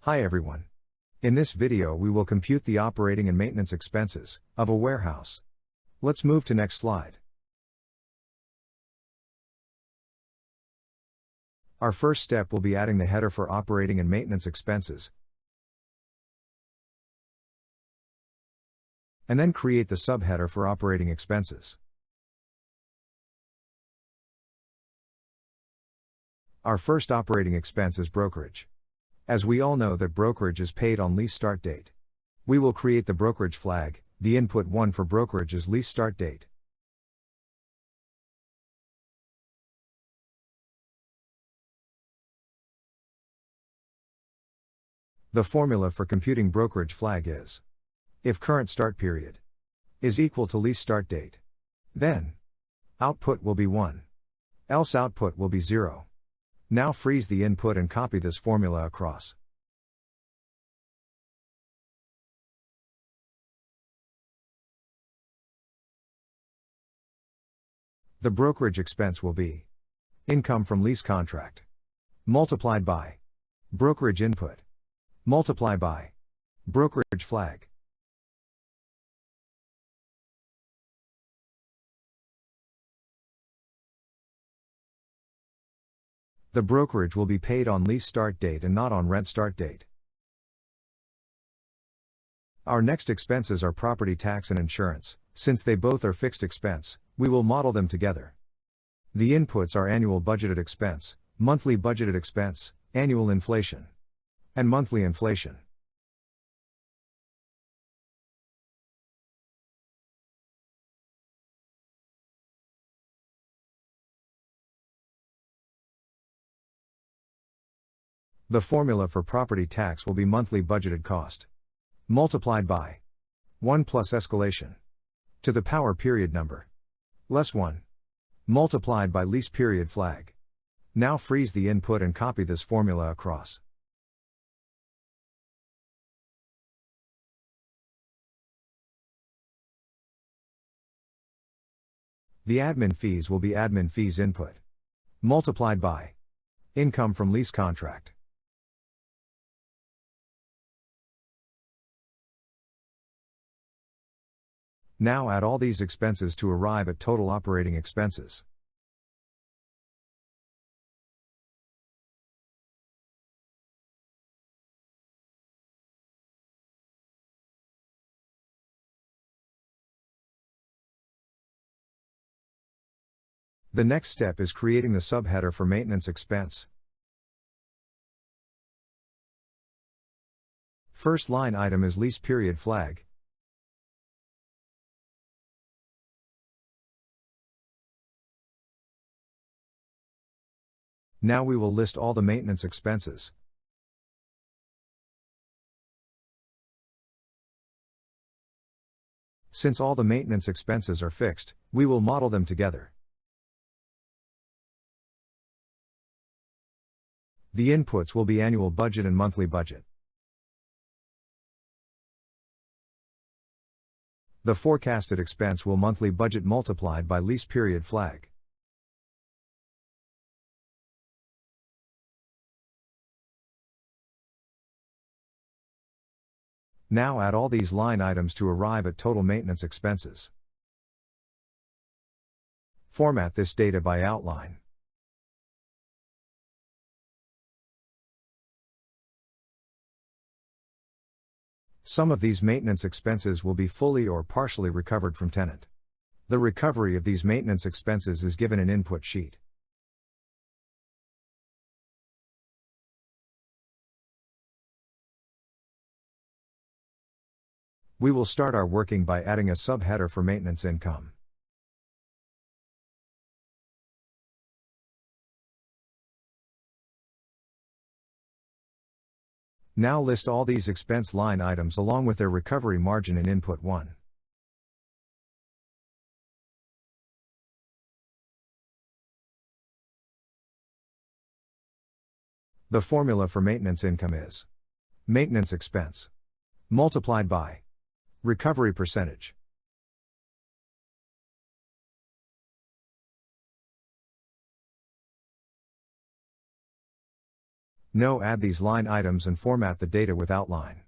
Hi everyone. In this video we will compute the operating and maintenance expenses of a warehouse. Let's move to next slide. Our first step will be adding the header for operating and maintenance expenses, and then create the subheader for operating expenses. Our first operating expense is brokerage. As we all know that brokerage is paid on lease start date. We will create the brokerage flag, the input 1 for brokerage is lease start date. The formula for computing brokerage flag is: if current start period is equal to lease start date, then output will be 1. Else output will be 0. Now freeze the input and copy this formula across. The brokerage expense will be income from lease contract multiplied by brokerage input multiplied by brokerage flag. The brokerage will be paid on lease start date and not on rent start date. Our next expenses are property tax and insurance. Since they both are fixed expense, we will model them together. The inputs are annual budgeted expense, monthly budgeted expense, annual inflation, and monthly inflation. The formula for property tax will be monthly budgeted cost multiplied by 1 plus escalation to the power period number less 1 multiplied by lease period flag. Now freeze the input and copy this formula across. The admin fees will be admin fees input multiplied by income from lease contract. Now add all these expenses to arrive at total operating expenses. The next step is creating the subheader for maintenance expense. First line item is lease period flag. Now we will list all the maintenance expenses. Since all the maintenance expenses are fixed, we will model them together. The inputs will be annual budget and monthly budget. The forecasted expense will monthly budget multiplied by lease period flag. Now add all these line items to arrive at total maintenance expenses. Format this data by outline. Some of these maintenance expenses will be fully or partially recovered from tenant. The recovery of these maintenance expenses is given in input sheet. We will start our working by adding a subheader for maintenance income. Now list all these expense line items along with their recovery margin in input 1. The formula for maintenance income is maintenance expense multiplied by recovery percentage. No, add these line items and format the data with outline.